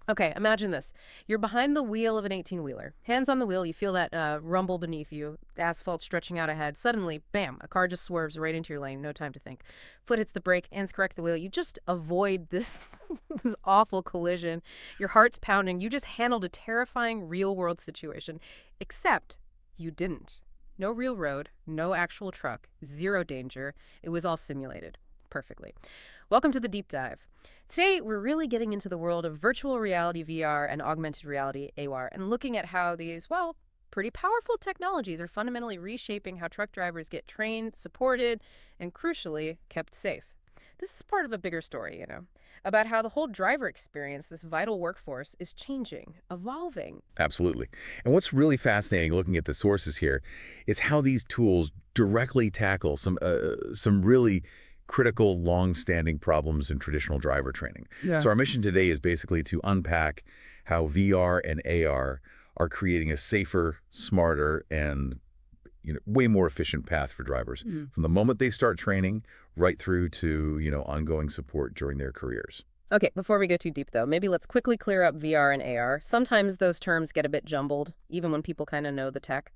Okay, imagine this. You're behind the wheel of an 18-wheeler. Hands on the wheel, you feel that rumble beneath you, the asphalt stretching out ahead. Suddenly, bam, a car just swerves right into your lane, no time to think. Foot hits the brake, hands correct the wheel. You just avoid this, this awful collision. Your heart's pounding. You just handled a terrifying real-world situation, except you didn't. No real road, no actual truck, zero danger. It was all simulated. Perfectly. Welcome to the deep dive. Today, we're really getting into the world of virtual reality VR and augmented reality AR and looking at how these, well, pretty powerful technologies are fundamentally reshaping how truck drivers get trained, supported, and crucially, kept safe. This is part of a bigger story, about how the whole driver experience, this vital workforce, is changing, evolving. Absolutely. And what's really fascinating looking at the sources here is how these tools directly tackle some really critical, long-standing problems in traditional driver training. Yeah. So our mission today is basically to unpack how VR and AR are creating a safer, smarter, and way more efficient path for drivers from the moment they start training right through to ongoing support during their careers. Okay, before we go too deep, though, maybe let's quickly clear up VR and AR. Sometimes those terms get a bit jumbled, even when people kind of know the tech.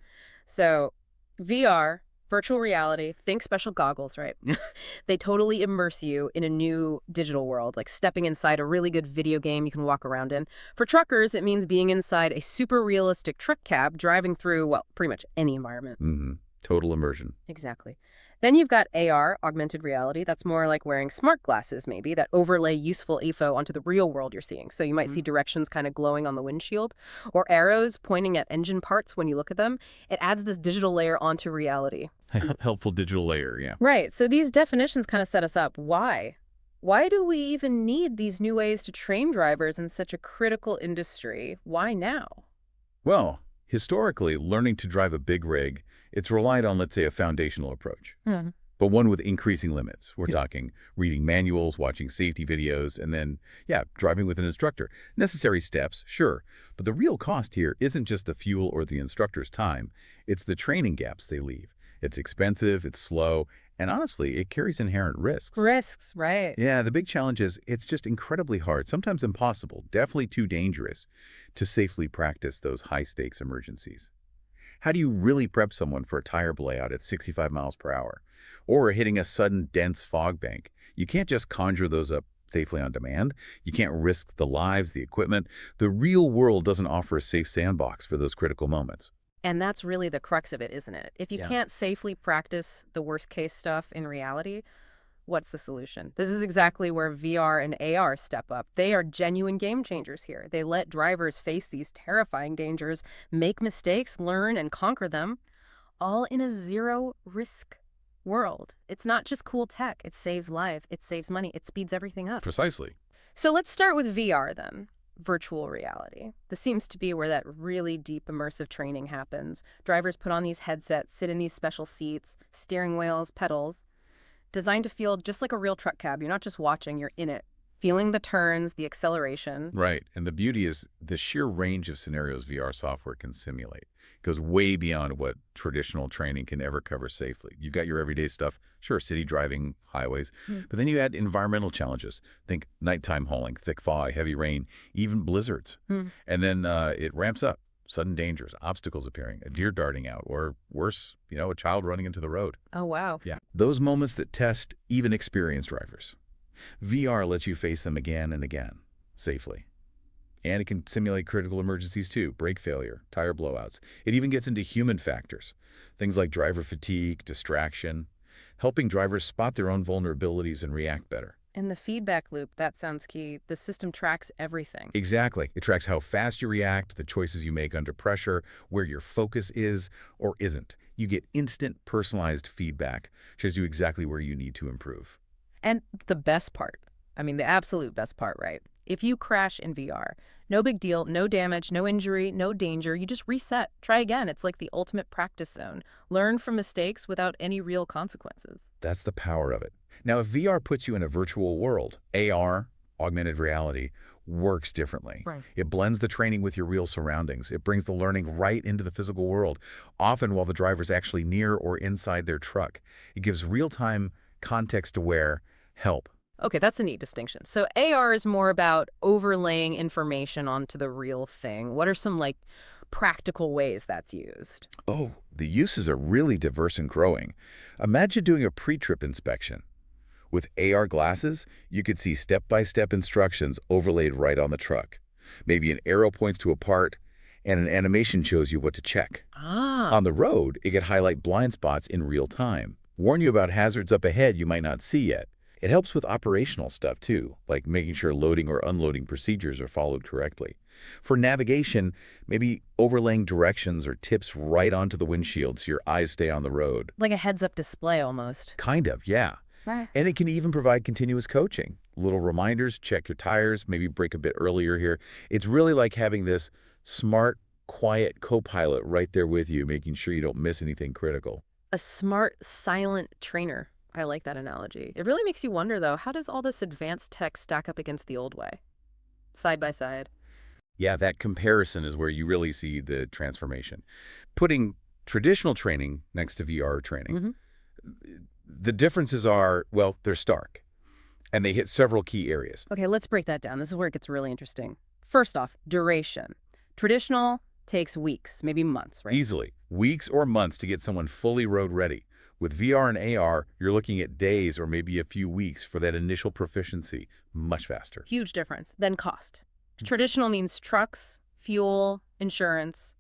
So, VR, virtual reality, think special goggles, right? They totally immerse you in a new digital world, like stepping inside a really good video game you can walk around in. For truckers, it means being inside a super realistic truck cab, driving through, well, pretty much any environment. Total immersion. Exactly. Then you've got AR, augmented reality. That's more like wearing smart glasses, maybe, that overlay useful info onto the real world you're seeing. So you might see directions kind of glowing on the windshield or arrows pointing at engine parts when you look at them. It adds this digital layer onto reality. Helpful digital layer, yeah. Right. So these definitions kind of set us up. Why? Why do we even need these new ways to train drivers in such a critical industry? Why now? Well, historically, learning to drive a big rig, it's relied on, let's say, a foundational approach, but one with increasing limits. We're talking reading manuals, watching safety videos, and then, driving with an instructor. Necessary steps, sure, but the real cost here isn't just the fuel or the instructor's time. It's the training gaps they leave. It's expensive, it's slow, and honestly, it carries inherent risks. Risks, right. Yeah, the big challenge is it's just incredibly hard, sometimes impossible, definitely too dangerous to safely practice those high-stakes emergencies. How do you really prep someone for a tire blowout at 65 miles per hour or hitting a sudden dense fog bank? You can't just conjure those up safely on demand. You can't risk the lives, the equipment. The real world doesn't offer a safe sandbox for those critical moments. And that's really the crux of it, isn't it? If you Yeah. can't safely practice the worst case stuff in reality, what's the solution? This is exactly where VR and AR step up. They are genuine game changers here. They let drivers face these terrifying dangers, make mistakes, learn, and conquer them, all in a zero-risk world. It's not just cool tech. It saves lives. It saves money. It speeds everything up. Precisely. So let's start with VR then. Virtual reality. This seems to be where that really deep immersive training happens. Drivers put on these headsets, sit in these special seats, steering wheels, pedals, designed to feel just like a real truck cab. You're not just watching, you're in it, feeling the turns, the acceleration. Right. And the beauty is the sheer range of scenarios VR software can simulate. It goes way beyond what traditional training can ever cover safely. You've got your everyday stuff, sure, city driving, highways, but then you add environmental challenges. Think nighttime hauling, thick fog, heavy rain, even blizzards. And then it ramps up. Sudden dangers, obstacles appearing, a deer darting out, or worse, a child running into the road. Oh, wow. Yeah. Those moments that test even experienced drivers. VR lets you face them again and again, safely. And it can simulate critical emergencies too, brake failure, tire blowouts. It even gets into human factors, things like driver fatigue, distraction, helping drivers spot their own vulnerabilities and react better. And the feedback loop, that sounds key. The system tracks everything. Exactly. It tracks how fast you react, the choices you make under pressure, where your focus is or isn't. You get instant, personalized feedback, shows you exactly where you need to improve. And the best part, the absolute best part, right? If you crash in VR, no big deal, no damage, no injury, no danger. You just reset. Try again. It's like the ultimate practice zone. Learn from mistakes without any real consequences. That's the power of it. Now, if VR puts you in a virtual world, AR, augmented reality, works differently. Right. It blends the training with your real surroundings. It brings the learning right into the physical world, often while the driver's actually near or inside their truck. It gives real-time, context-aware help. Okay, that's a neat distinction. So AR is more about overlaying information onto the real thing. What are some, like, practical ways that's used? Oh, the uses are really diverse and growing. Imagine doing a pre-trip inspection. With AR glasses, you could see step-by-step instructions overlaid right on the truck. Maybe an arrow points to a part, and an animation shows you what to check. Ah, On the road, it could highlight blind spots in real time, warn you about hazards up ahead you might not see yet. It helps with operational stuff too, like making sure loading or unloading procedures are followed correctly. For navigation, maybe overlaying directions or tips right onto the windshield so your eyes stay on the road. like a heads-up display almost. Kind of, yeah. Right. And it can even provide continuous coaching. Little reminders, check your tires, maybe brake a bit earlier here. It's really like having this smart, quiet co-pilot right there with you, making sure you don't miss anything critical. A smart, silent trainer. I like that analogy. It really makes you wonder, though, how does all this advanced tech stack up against the old way? Side by side. Yeah, that comparison is where you really see the transformation. Putting traditional training next to VR training, the differences are, well, they're stark, and they hit several key areas. Okay, let's break that down. This is where it gets really interesting. First off, duration. Traditional takes weeks, maybe months, right? Easily, weeks or months to get someone fully road ready. With VR and AR, you're looking at days or maybe a few weeks for that initial proficiency, much faster. Huge difference. Then cost. Traditional means trucks, fuel, insurance,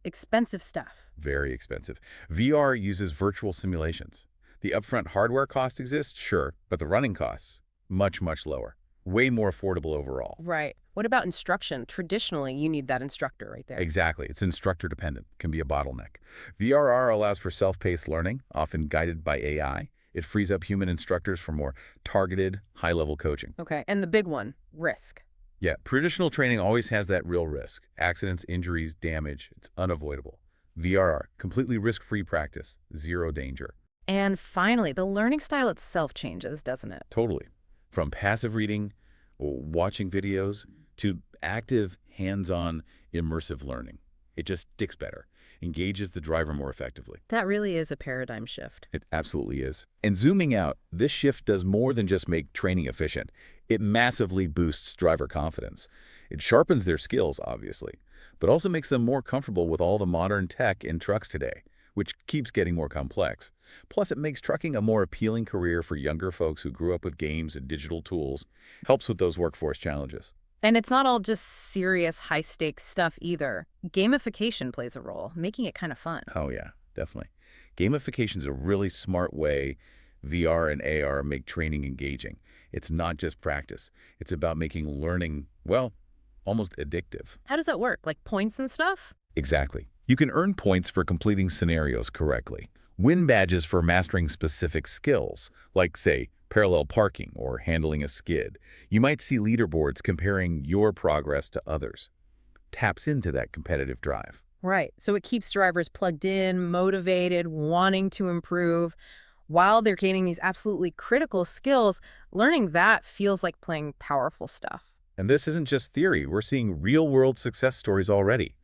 expensive stuff. Very expensive. VR uses virtual simulations. The upfront hardware cost exists, sure, but the running costs, much, much lower. Way more affordable overall. Right. What about instruction? Traditionally, you need that instructor right there. Exactly. It's instructor dependent, can be a bottleneck. VRR allows for self-paced learning, often guided by AI. It frees up human instructors for more targeted, high-level coaching. Okay. And the big one, risk. Yeah, traditional training always has that real risk. Accidents, injuries, damage, it's unavoidable. VRR, completely risk-free practice, zero danger. And finally, the learning style itself changes, doesn't it? Totally. From passive reading, or watching videos, to active, hands-on, immersive learning. It just sticks better, engages the driver more effectively. That really is a paradigm shift. It absolutely is. And zooming out, this shift does more than just make training efficient. It massively boosts driver confidence. It sharpens their skills, obviously, but also makes them more comfortable with all the modern tech in trucks today, which keeps getting more complex. Plus, it makes trucking a more appealing career for younger folks who grew up with games and digital tools. Helps with those workforce challenges. And it's not all just serious, high-stakes stuff either. Gamification plays a role, making it kind of fun. Oh, yeah, definitely. Gamification is a really smart way VR and AR make training engaging. It's not just practice. It's about making learning, well, almost addictive. How does that work? Like points and stuff? Exactly. You can earn points for completing scenarios correctly. Win badges for mastering specific skills, like, say, parallel parking or handling a skid. You might see leaderboards comparing your progress to others. Taps into that competitive drive. Right. So it keeps drivers plugged in, motivated, wanting to improve. While they're gaining these absolutely critical skills, learning that feels like playing powerful stuff. And this isn't just theory. We're seeing real-world success stories already.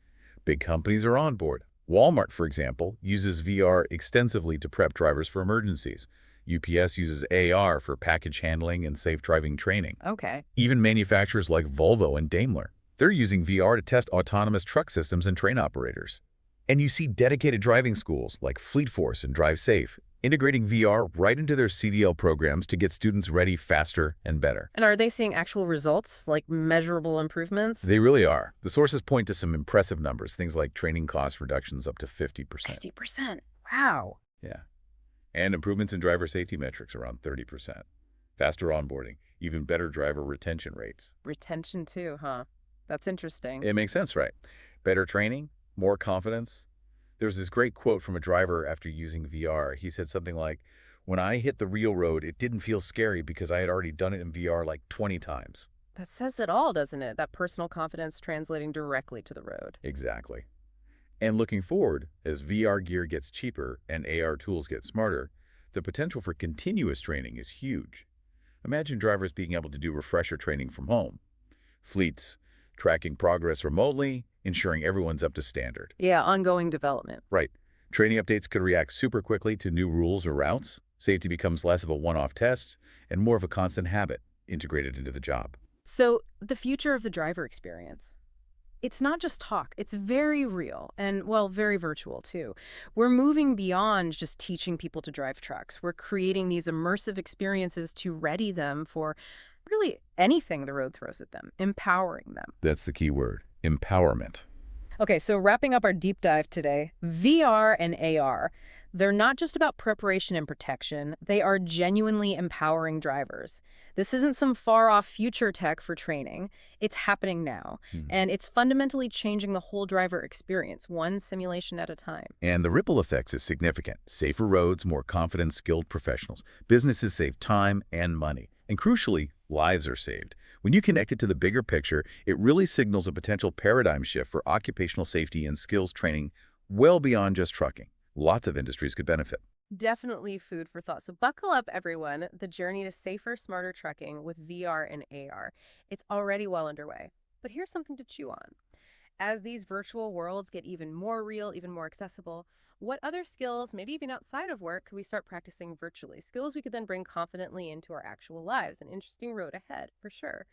Big companies are on board. Walmart, for example, uses VR extensively to prep drivers for emergencies. UPS uses AR for package handling and safe driving training. Okay. Even manufacturers like Volvo and Daimler, they're using VR to test autonomous truck systems and train operators. And you see dedicated driving schools like Fleet Force and Drive Safe integrating VR right into their CDL programs to get students ready faster and better. And are they seeing actual results, like measurable improvements? They really are. The sources point to some impressive numbers, things like training cost reductions up to 50%. 50%. Wow. Yeah. And improvements in driver safety metrics around 30%. Faster onboarding, even better driver retention rates. Retention too, huh? That's interesting. It makes sense, right? Better training, more confidence. There's this great quote from a driver after using VR. He said something like, "When I hit the real road, it didn't feel scary because I had already done it in VR like 20 times. That says it all, doesn't it? That personal confidence translating directly to the road. Exactly. And looking forward, as VR gear gets cheaper and AR tools get smarter, the potential for continuous training is huge. Imagine drivers being able to do refresher training from home. Fleets tracking progress remotely, ensuring everyone's up to standard. Yeah, ongoing development. Right. Training updates could react super quickly to new rules or routes. Safety becomes less of a one-off test and more of a constant habit integrated into the job. So, the future of the driver experience. It's not just talk, it's very real and, well, very virtual too. We're moving beyond just teaching people to drive trucks. We're creating these immersive experiences to ready them for really anything the road throws at them, empowering them. That's the key word, empowerment. Okay, so wrapping up our deep dive today, VR and AR. They're not just about preparation and protection, they are genuinely empowering drivers. This isn't some far off future tech for training. It's happening now, Mhm. and it's fundamentally changing the whole driver experience, one simulation at a time. And the ripple effects is significant. Safer roads, more confident, skilled professionals. Businesses save time and money. And crucially, lives are saved. When you connect it to the bigger picture, it really signals a potential paradigm shift for occupational safety and skills training well beyond just trucking. Lots of industries could benefit. Definitely food for thought. So buckle up, everyone. The journey to safer, smarter trucking with VR and AR. It's already well underway. But here's something to chew on. As these virtual worlds get even more real, even more accessible, what other skills, maybe even outside of work, could we start practicing virtually? Skills we could then bring confidently into our actual lives. An interesting road ahead, for sure.